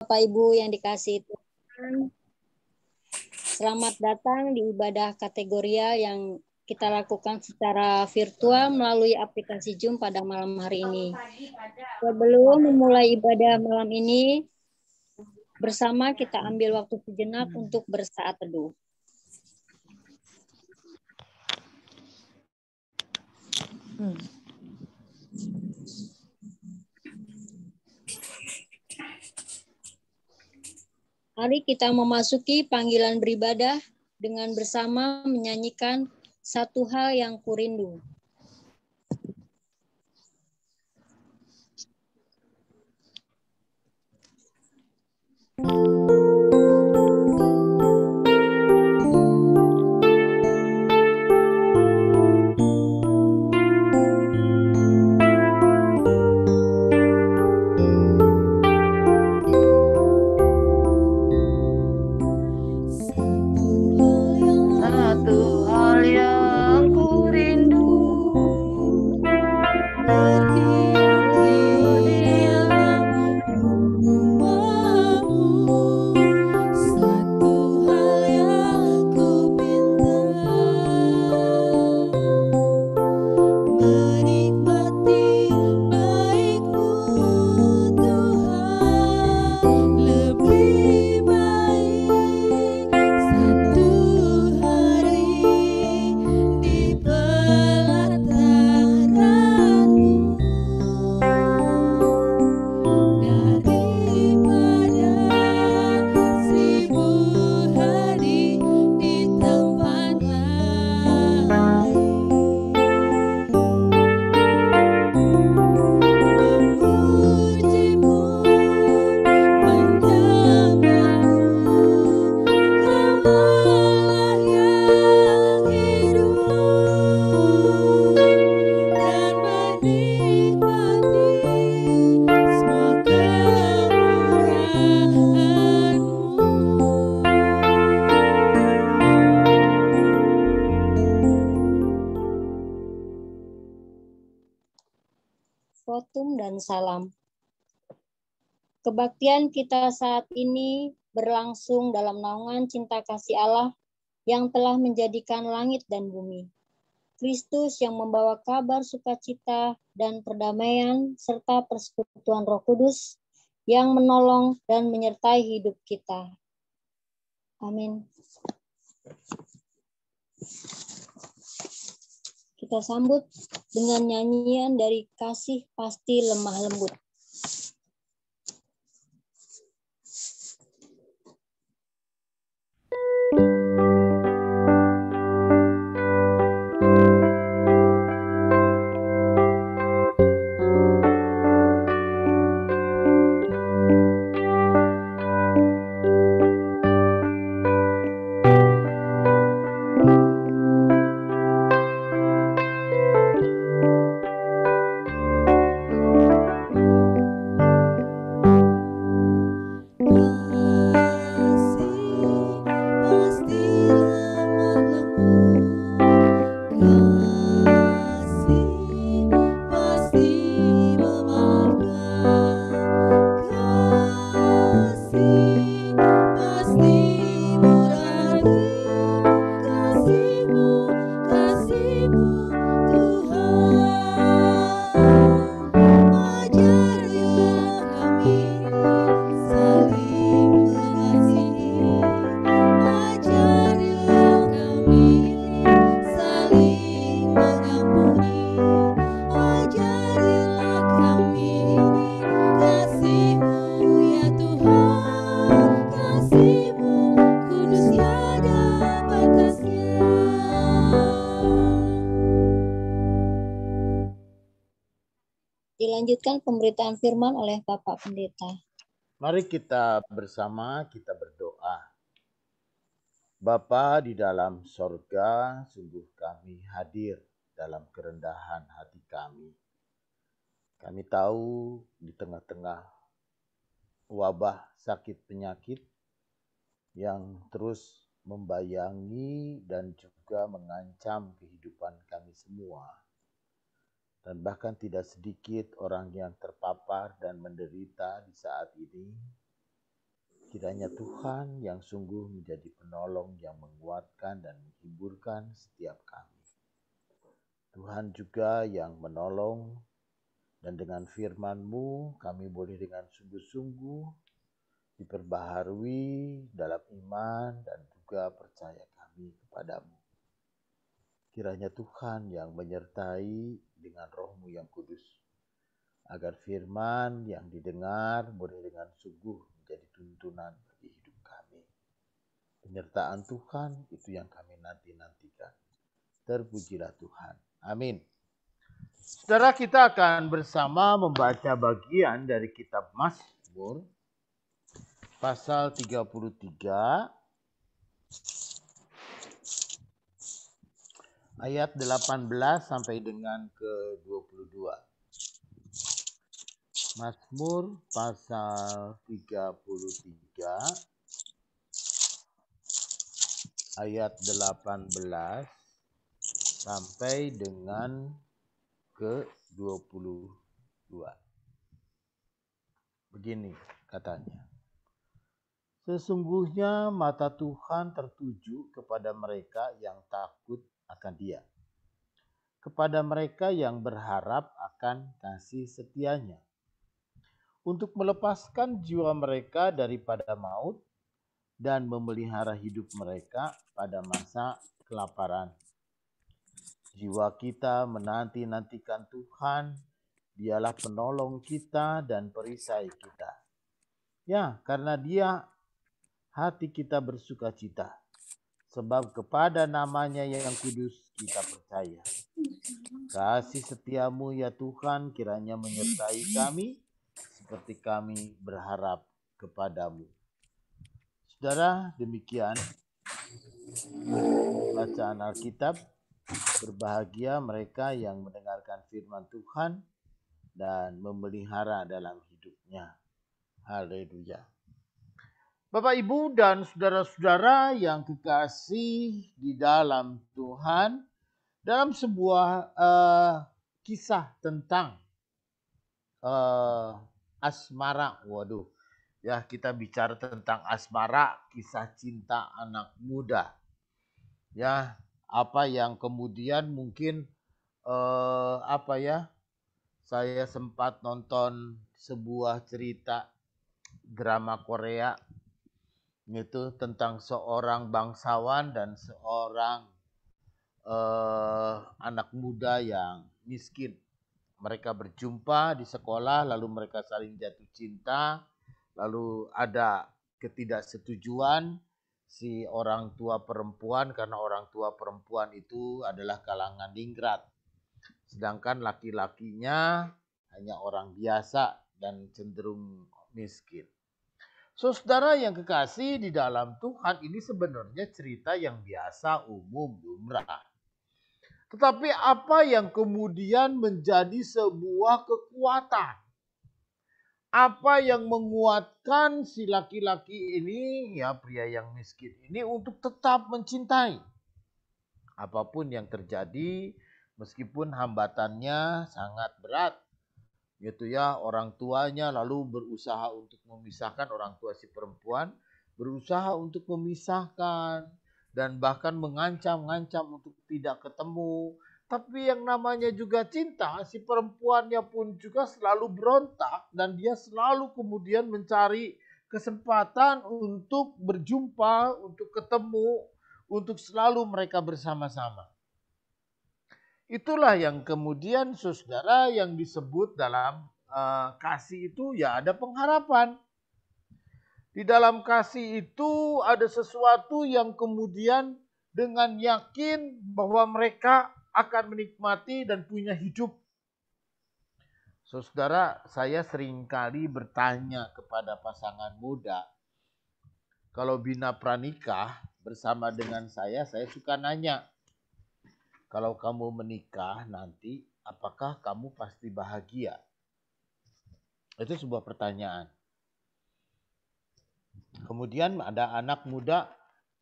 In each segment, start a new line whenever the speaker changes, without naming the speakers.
Bapak Ibu yang dikasihi Tuhan, selamat datang di ibadah kategorial yang kita lakukan secara virtual melalui aplikasi Zoom pada malam hari ini. Sebelum memulai ibadah malam ini, bersama kita ambil waktu sejenak untuk bersaat teduh. Mari kita memasuki panggilan beribadah dengan bersama menyanyikan Satu Hal Yang Kurindu. Votum dan salam. Kebaktian kita saat ini berlangsung dalam naungan cinta kasih Allah yang telah menjadikan langit dan bumi. Kristus yang membawa kabar sukacita dan perdamaian serta persekutuan Roh Kudus yang menolong dan menyertai hidup kita. Amin. Kita sambut dengan nyanyian dari Kasih Pasti Lemah Lembut. Dilanjutkan pemberitaan firman oleh Bapak Pendeta.
Mari kita bersama kita berdoa. Bapa di dalam sorga, sungguh kami hadir dalam kerendahan hati kami. Kami tahu di tengah-tengah wabah sakit penyakit yang terus membayangi dan juga mengancam kehidupan kami semua. Dan bahkan tidak sedikit orang yang terpapar dan menderita di saat ini. Kiranya Tuhan yang sungguh menjadi penolong yang menguatkan dan menghiburkan setiap kami. Tuhan juga yang menolong, dan dengan firman-Mu kami boleh dengan sungguh-sungguh diperbaharui dalam iman dan juga percaya kami kepadamu. Kiranya Tuhan yang menyertai dengan Roh-Mu yang kudus, agar firman yang didengar boleh dengan sungguh menjadi tuntunan bagi hidup kami. Penyertaan Tuhan itu yang kami nanti-nantikan. Terpujilah Tuhan. Amin. Saudara, kita akan bersama membaca bagian dari kitab Mazmur pasal 33 ayat 18 sampai dengan ke-22. Mazmur pasal 33 ayat 18 sampai dengan ke-22. Begini katanya. Sesungguhnya mata Tuhan tertuju kepada mereka yang takut akan Dia, kepada mereka yang berharap akan kasih setia-Nya, untuk melepaskan jiwa mereka daripada maut dan memelihara hidup mereka pada masa kelaparan. Jiwa kita menanti-nantikan Tuhan, Dialah penolong kita dan perisai kita. Ya, karena Dia hati kita bersuka cita, sebab kepada nama-Nya yang kudus kita percaya. Kasih setia-Mu ya Tuhan kiranya menyertai kami, seperti kami berharap kepadamu. Saudara, demikian bacaan Alkitab. Berbahagia mereka yang mendengarkan firman Tuhan dan memelihara dalam hidupnya. Haleluya. Bapak, Ibu, dan saudara-saudara yang kekasih di dalam Tuhan, dalam sebuah kisah tentang asmara. Waduh, ya kita bicara tentang asmara, kisah cinta anak muda. Ya, apa yang kemudian mungkin saya sempat nonton sebuah cerita drama Korea itu tentang seorang bangsawan dan seorang anak muda yang miskin. Mereka berjumpa di sekolah, lalu mereka saling jatuh cinta, lalu ada ketidaksetujuan si orang tua perempuan, karena orang tua perempuan itu adalah kalangan ningrat, sedangkan laki-lakinya hanya orang biasa dan cenderung miskin. Saudara yang kekasih di dalam Tuhan, ini sebenarnya cerita yang biasa, umum, lumrah. Tetapi apa yang kemudian menjadi sebuah kekuatan? Apa yang menguatkan si laki-laki ini, ya pria yang miskin ini, untuk tetap mencintai? Apapun yang terjadi, meskipun hambatannya sangat berat, gitu ya, orang tuanya lalu berusaha untuk memisahkan, orang tua si perempuan berusaha untuk memisahkan dan bahkan mengancam-ngancam untuk tidak ketemu. Tapi yang namanya juga cinta, si perempuannya pun juga selalu berontak dan dia selalu kemudian mencari kesempatan untuk berjumpa, untuk ketemu, untuk selalu mereka bersama-sama. Itulah yang kemudian saudara yang disebut dalam kasih itu ya ada pengharapan. Di dalam kasih itu ada sesuatu yang kemudian dengan yakin bahwa mereka akan menikmati dan punya hidup. Saudara, saya seringkali bertanya kepada pasangan muda, kalau bina pranikah bersama dengan saya suka nanya, kalau kamu menikah nanti, apakah kamu pasti bahagia? Itu sebuah pertanyaan. Kemudian ada anak muda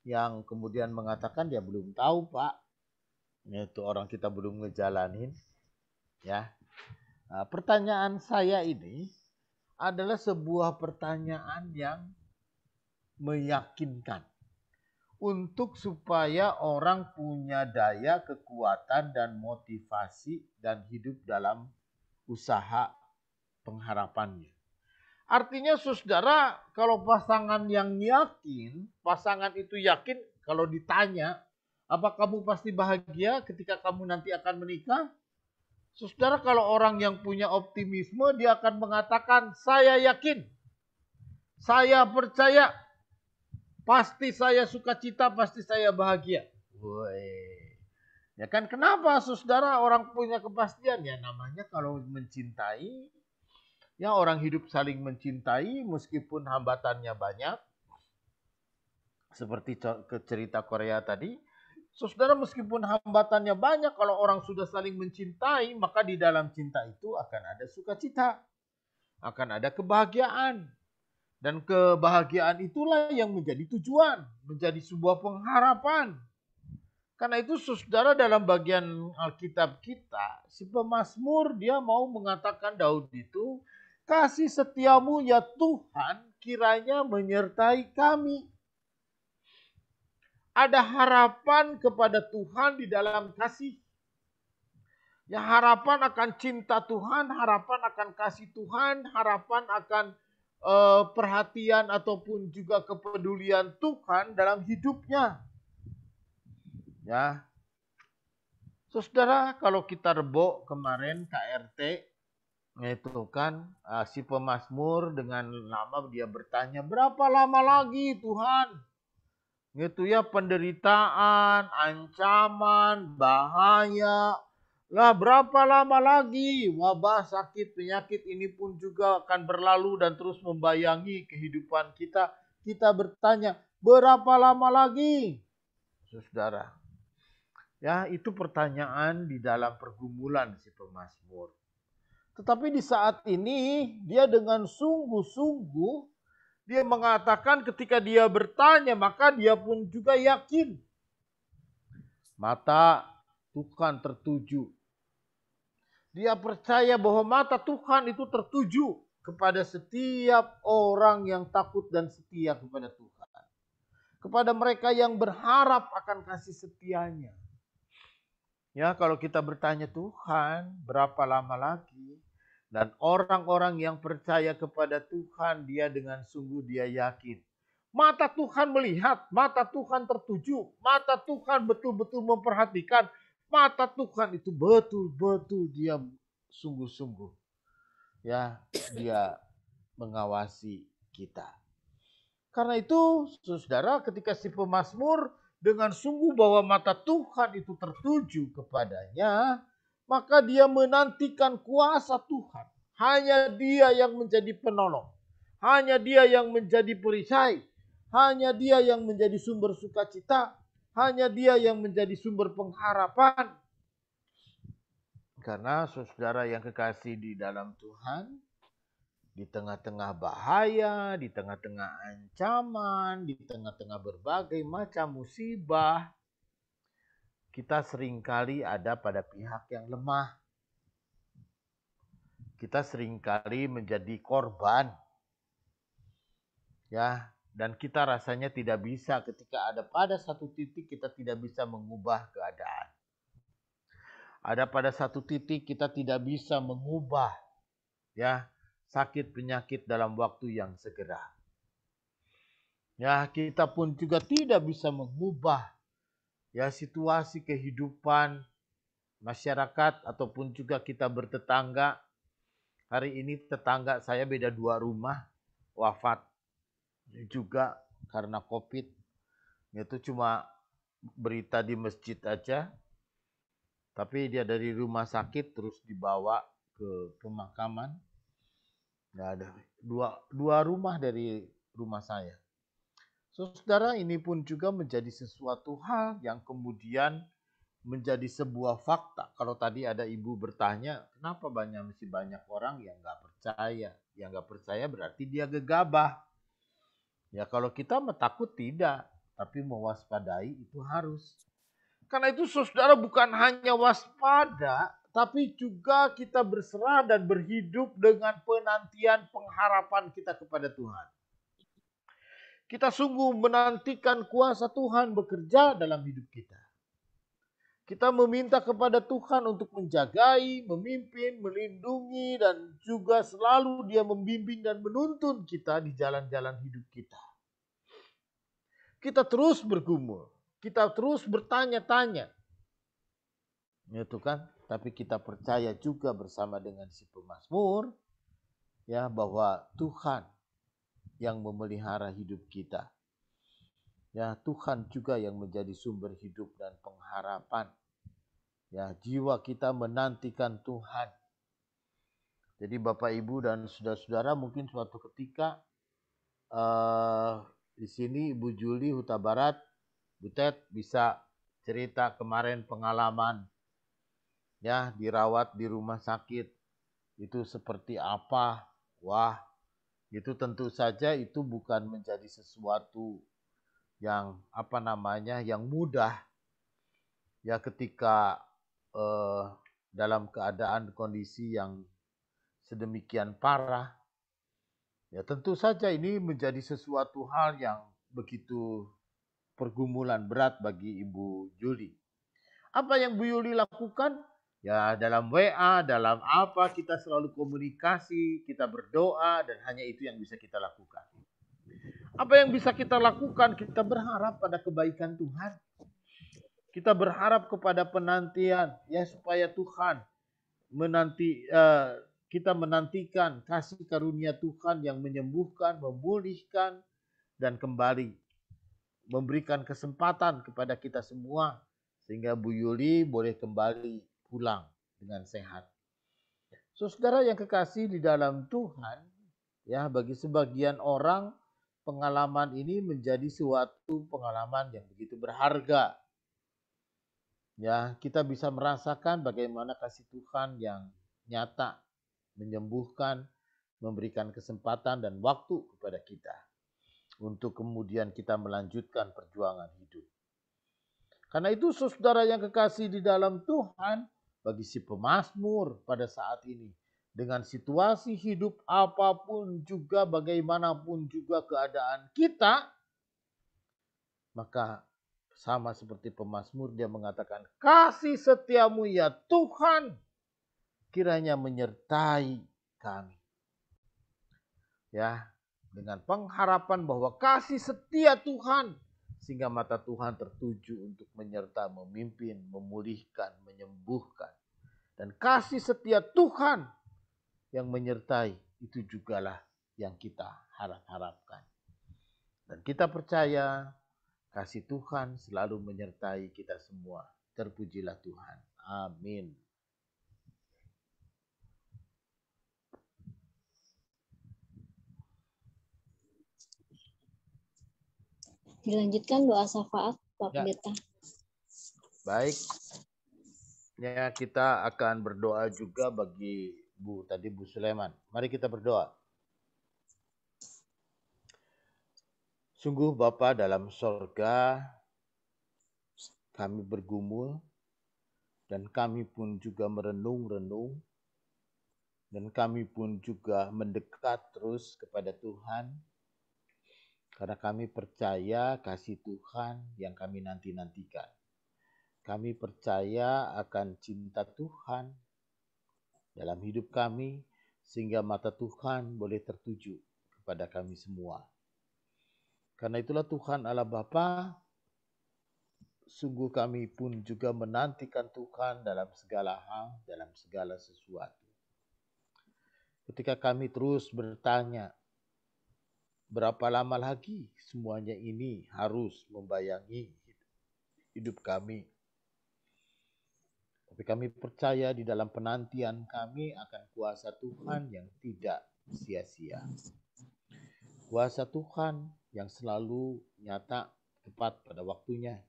yang kemudian mengatakan dia belum tahu, Pak. Itu orang kita belum ngejalanin. Ya. Nah, pertanyaan saya ini adalah sebuah pertanyaan yang meyakinkan. Untuk supaya orang punya daya, kekuatan, dan motivasi dan hidup dalam usaha pengharapannya. Artinya saudara, kalau pasangan yang yakin, pasangan itu yakin kalau ditanya, apa kamu pasti bahagia ketika kamu nanti akan menikah? Saudara, kalau orang yang punya optimisme, dia akan mengatakan, saya yakin, saya percaya, pasti saya sukacita, pasti saya bahagia. Woi. Ya kan, kenapa saudara orang punya kepastian? Ya namanya kalau mencintai, ya orang hidup saling mencintai meskipun hambatannya banyak. Seperti cerita Korea tadi. Saudara, meskipun hambatannya banyak, kalau orang sudah saling mencintai, maka di dalam cinta itu akan ada sukacita. Akan ada kebahagiaan. Dan kebahagiaan itulah yang menjadi tujuan, menjadi sebuah pengharapan. Karena itu saudara, dalam bagian Alkitab kita, si pemazmur dia mau mengatakan Daud itu, kasih setiamu ya Tuhan kiranya menyertai kami. Ada harapan kepada Tuhan di dalam kasih. Ya, harapan akan cinta Tuhan, harapan akan kasih Tuhan, harapan akan perhatian ataupun juga kepedulian Tuhan dalam hidupnya. Ya, saudara, kalau kita rebok kemarin KRT, itu kan si pemazmur dengan lama dia bertanya, berapa lama lagi Tuhan? Gitu ya, penderitaan, ancaman, bahaya. Lah berapa lama lagi wabah, sakit, penyakit ini pun juga akan berlalu dan terus membayangi kehidupan kita. Kita bertanya, berapa lama lagi? Saudara, ya itu pertanyaan di dalam pergumulan si pemazmur. Tetapi di saat ini dia dengan sungguh-sungguh dia mengatakan ketika dia bertanya maka dia pun juga yakin. Mata Tuhan tertuju. Dia percaya bahwa mata Tuhan itu tertuju kepada setiap orang yang takut dan setia kepada Tuhan. Kepada mereka yang berharap akan kasih setianya. Ya, kalau kita bertanya Tuhan, berapa lama lagi? Dan orang-orang yang percaya kepada Tuhan, dia dengan sungguh dia yakin. Mata Tuhan melihat, mata Tuhan tertuju, mata Tuhan betul-betul memperhatikan, mata Tuhan itu betul-betul dia sungguh-sungguh. Ya, dia mengawasi kita. Karena itu, saudara, ketika si pemazmur dengan sungguh bahwa mata Tuhan itu tertuju kepadanya, maka dia menantikan kuasa Tuhan. Hanya dia yang menjadi penolong. Hanya dia yang menjadi perisai. Hanya dia yang menjadi sumber sukacita. Hanya dia yang menjadi sumber pengharapan. Karena saudara yang kekasih di dalam Tuhan, di tengah-tengah bahaya, di tengah-tengah ancaman, di tengah-tengah berbagai macam musibah, kita seringkali ada pada pihak yang lemah. Kita seringkali menjadi korban. Ya, dan kita rasanya tidak bisa ketika ada pada satu titik kita tidak bisa mengubah keadaan. Ada pada satu titik kita tidak bisa mengubah ya sakit penyakit dalam waktu yang segera. Ya, kita pun juga tidak bisa mengubah ya situasi kehidupan masyarakat ataupun juga kita bertetangga. Hari ini tetangga saya beda 2 rumah wafat juga karena COVID. Itu cuma berita di masjid aja. Tapi dia dari rumah sakit terus dibawa ke pemakaman. Nggak ada. Dua rumah dari rumah saya. Saudara, ini pun juga menjadi sesuatu hal yang kemudian menjadi sebuah fakta. Kalau tadi ada ibu bertanya, kenapa masih banyak orang yang nggak percaya? Yang nggak percaya berarti dia gegabah. Ya kalau kita takut tidak, tapi mewaspadai itu harus. Karena itu saudara bukan hanya waspada, tapi juga kita berserah dan berhidup dengan penantian pengharapan kita kepada Tuhan. Kita sungguh menantikan kuasa Tuhan bekerja dalam hidup kita. Kita meminta kepada Tuhan untuk menjagai, memimpin, melindungi, dan juga selalu Dia membimbing dan menuntun kita di jalan-jalan hidup kita. Kita terus bergumul, kita terus bertanya-tanya. Itu kan, tapi kita percaya juga bersama dengan si pemazmur ya bahwa Tuhan yang memelihara hidup kita. Ya, Tuhan juga yang menjadi sumber hidup dan pengharapan. Ya, jiwa kita menantikan Tuhan. Jadi Bapak Ibu dan saudara-saudara mungkin suatu ketika di sini Ibu Juli Huta Barat, Butet bisa cerita kemarin pengalaman ya dirawat di rumah sakit itu seperti apa. Wah, itu tentu saja itu bukan menjadi sesuatu yang yang mudah ya ketika dalam keadaan kondisi yang sedemikian parah. Ya tentu saja ini menjadi sesuatu hal yang begitu pergumulan berat bagi Ibu Juli. Apa yang Bu Yuli lakukan? Ya dalam WA, dalam apa kita selalu komunikasi, kita berdoa dan hanya itu yang bisa kita lakukan. Apa yang bisa kita lakukan? Kita berharap pada kebaikan Tuhan. Kita berharap kepada penantian ya supaya Tuhan kita menantikan kasih karunia Tuhan yang menyembuhkan, memulihkan dan kembali memberikan kesempatan kepada kita semua sehingga Bu Yuli boleh kembali pulang dengan sehat. Saudara yang kekasih di dalam Tuhan, ya bagi sebagian orang pengalaman ini menjadi suatu pengalaman yang begitu berharga. Ya, kita bisa merasakan bagaimana kasih Tuhan yang nyata menyembuhkan, memberikan kesempatan dan waktu kepada kita untuk kemudian kita melanjutkan perjuangan hidup. Karena itu saudara yang kekasih di dalam Tuhan, bagi si pemazmur pada saat ini, dengan situasi hidup apapun juga, bagaimanapun juga keadaan kita, maka sama seperti pemazmur dia mengatakan, kasih setiamu ya Tuhan, kiranya menyertai kami. Ya, dengan pengharapan bahwa kasih setia Tuhan sehingga mata Tuhan tertuju untuk menyerta, memimpin, memulihkan, menyembuhkan. Dan kasih setia Tuhan yang menyertai itu jugalah yang kita harapkan. Dan kita percaya kasih Tuhan selalu menyertai kita semua. Terpujilah Tuhan. Amin.
Dilanjutkan doa syafaat Pak Pendeta.
Baik. Ya, kita akan berdoa juga bagi Bu Sulaiman. Mari kita berdoa. Sungguh Bapa dalam sorga, kami bergumul dan kami pun juga merenung-renung dan kami pun juga mendekat terus kepada Tuhan karena kami percaya kasih Tuhan yang kami nanti-nantikan. Kami percaya akan cinta Tuhan dalam hidup kami sehingga mata Tuhan boleh tertuju kepada kami semua. Karena itulah Tuhan Allah Bapa, sungguh kami pun juga menantikan Tuhan dalam segala hal, dalam segala sesuatu. Ketika kami terus bertanya, berapa lama lagi semuanya ini harus membayangi hidup kami. Tapi kami percaya di dalam penantian kami akan kuasa Tuhan yang tidak sia-sia. Kuasa Tuhan yang selalu nyata tepat pada waktunya.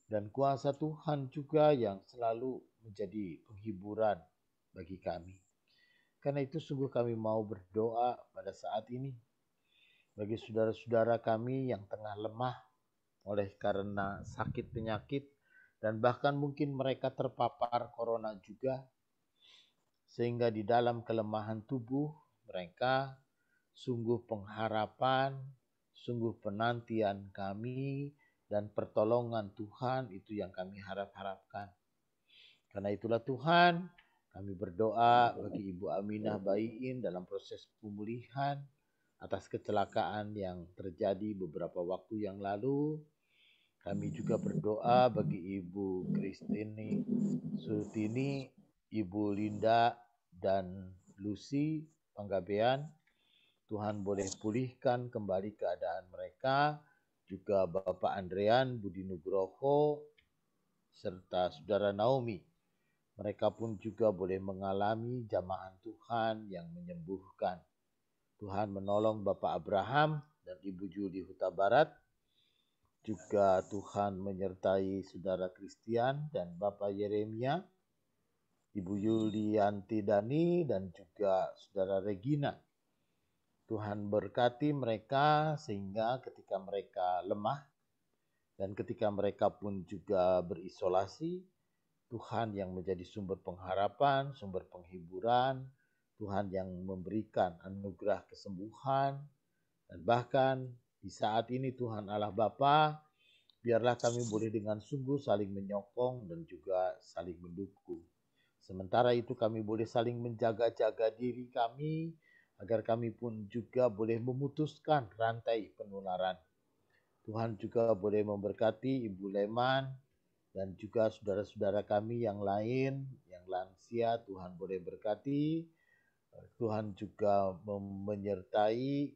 Dan kuasa Tuhan juga yang selalu menjadi penghiburan bagi kami. Karena itu sungguh kami mau berdoa pada saat ini. Bagi saudara-saudara kami yang tengah lemah oleh karena sakit penyakit. Dan bahkan mungkin mereka terpapar corona juga. Sehingga di dalam kelemahan tubuh mereka sungguh pengharapan, sungguh penantian kami dan pertolongan Tuhan itu yang kami harapkan. Karena itulah Tuhan, kami berdoa bagi Ibu Aminah Baiin dalam proses pemulihan atas kecelakaan yang terjadi beberapa waktu yang lalu. Kami juga berdoa bagi Ibu Kristini Sutini, Ibu Linda, dan Lucy Panggabean. Tuhan boleh pulihkan kembali keadaan mereka. Juga Bapak Andrean Budi Nugroho, serta Saudara Naomi. Mereka pun juga boleh mengalami jamahan Tuhan yang menyembuhkan. Tuhan menolong Bapak Abraham dan Ibu Juli Huta Barat. Juga Tuhan menyertai Saudara Christian dan Bapak Yeremia, Ibu Yulianti Dani, dan juga Saudara Regina. Tuhan berkati mereka sehingga ketika mereka lemah dan ketika mereka pun juga berisolasi, Tuhan yang menjadi sumber pengharapan, sumber penghiburan, Tuhan yang memberikan anugerah kesembuhan, dan bahkan di saat ini Tuhan Allah Bapa, biarlah kami boleh dengan sungguh saling menyokong dan juga saling mendukung. Sementara itu kami boleh saling menjaga-jaga diri kami, agar kami pun juga boleh memutuskan rantai penularan. Tuhan juga boleh memberkati Ibu Leman, dan juga saudara-saudara kami yang lain, yang lansia, Tuhan boleh berkati. Tuhan juga menyertai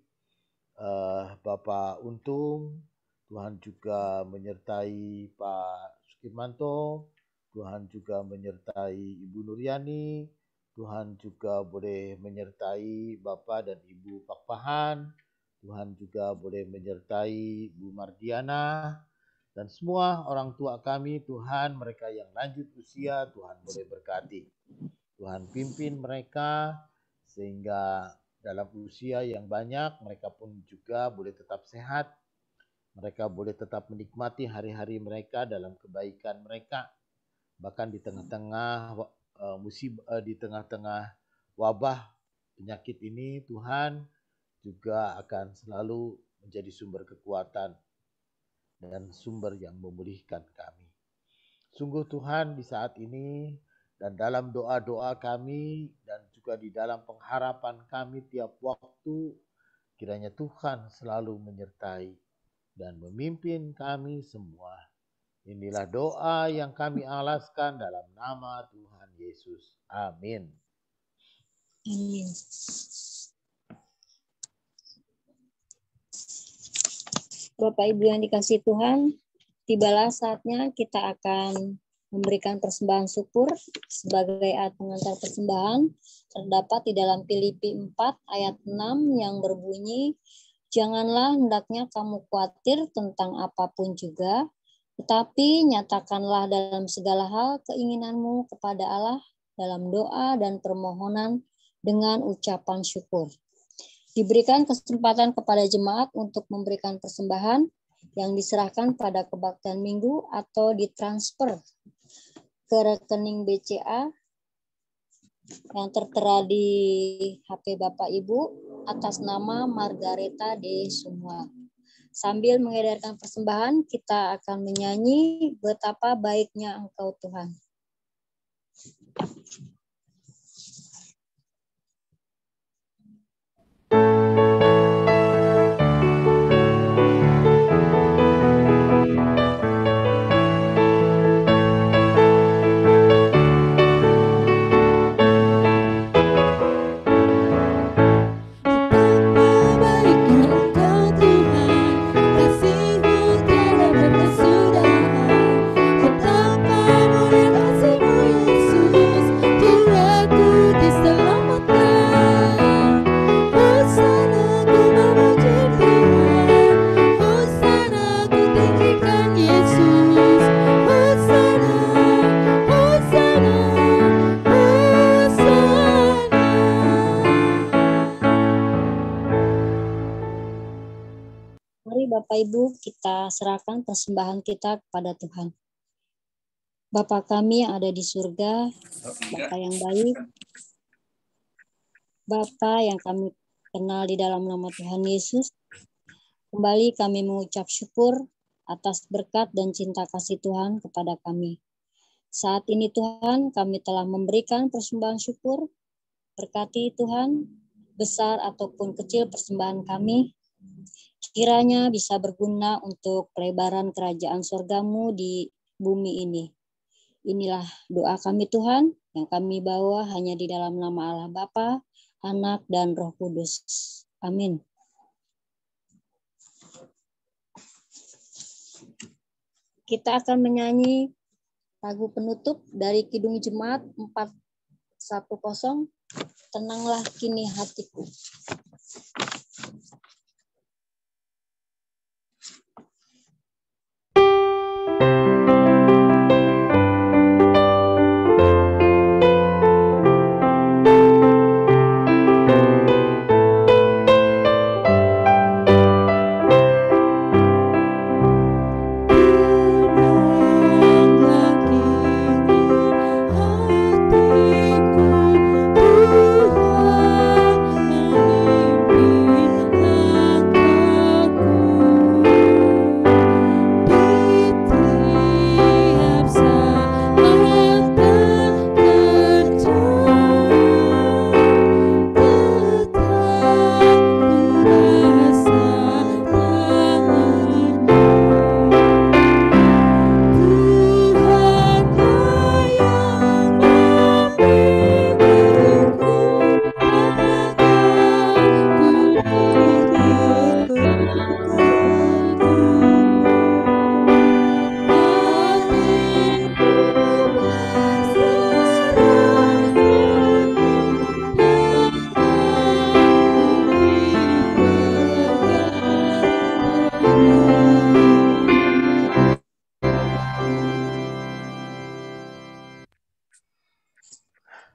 Bapak Untung, Tuhan juga menyertai Pak Sukimanto, Tuhan juga menyertai Ibu Nuryani, Tuhan juga boleh menyertai Bapak dan Ibu Pakpahan, Tuhan juga boleh menyertai Bu Mardiana, dan semua orang tua kami, Tuhan, mereka yang lanjut usia, Tuhan boleh berkati. Tuhan pimpin mereka sehingga dalam usia yang banyak, mereka pun juga boleh tetap sehat. Mereka boleh tetap menikmati hari-hari mereka dalam kebaikan mereka. Bahkan di tengah-tengah musibah, di tengah-tengah wabah penyakit ini, Tuhan juga akan selalu menjadi sumber kekuatan dan sumber yang memulihkan kami. Sungguh Tuhan di saat ini dan dalam doa-doa kami dan juga di dalam pengharapan kami tiap waktu, kiranya Tuhan selalu menyertai dan memimpin kami semua. Inilah doa yang kami alaskan dalam nama Tuhan Yesus. Amin.
Amin. Bapak Ibu yang dikasihi Tuhan, tibalah saatnya kita akan memberikan persembahan syukur sebagai ayat pengantar persembahan. Terdapat di dalam Filipi 4 ayat 6 yang berbunyi, janganlah hendaknya kamu khawatir tentang apapun juga, tetapi nyatakanlah dalam segala hal keinginanmu kepada Allah dalam doa dan permohonan dengan ucapan syukur. Diberikan kesempatan kepada jemaat untuk memberikan persembahan yang diserahkan pada kebaktian minggu atau ditransfer ke rekening BCA yang tertera di HP Bapak Ibu atas nama Margareta D. Sumwa. Sambil mengedarkan persembahan, kita akan menyanyi Betapa Baiknya Engkau Tuhan. Bapak Ibu, kita serahkan persembahan kita kepada Tuhan. Bapa kami yang ada di surga, Bapa yang baik, Bapa yang kami kenal di dalam nama Tuhan Yesus, Kembali kami mengucap syukur atas berkat dan cinta kasih Tuhan kepada kami. Saat ini Tuhan, kami telah memberikan persembahan syukur. Berkati Tuhan, besar ataupun kecil persembahan kami, kiranya bisa berguna untuk pelebaran kerajaan surga-Mu di bumi ini. Inilah doa kami Tuhan, yang kami bawa hanya di dalam nama Allah Bapa, Anak, dan Roh Kudus. Amin. Kita akan menyanyi lagu penutup dari Kidung Jemaat 410, Tenanglah Kini Hatiku.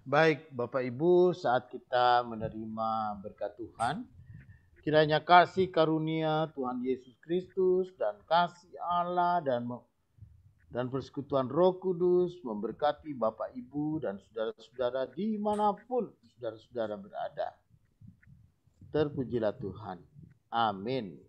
Baik Bapak Ibu, saat kita menerima berkat Tuhan, kiranya kasih karunia Tuhan Yesus Kristus dan kasih Allah dan persekutuan Roh Kudus memberkati Bapak Ibu dan saudara-saudara dimanapun saudara-saudara berada. Terpujilah Tuhan. Amin.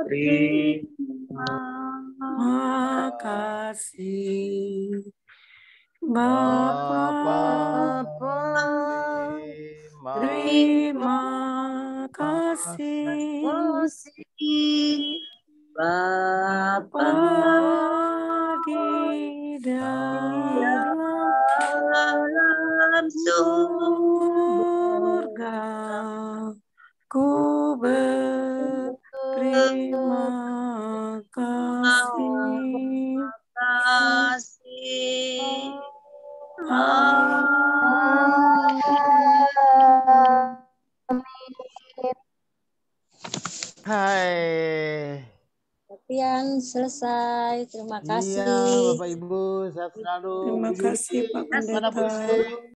Terima kasih Bapa, terima kasih Bapa di dalam surga. Ku berterima kasih.
Hai.
Latihan selesai. Terima kasih.
Iya, Bapak Ibu, sehat selalu.
Terima kasih Pak Pendeta.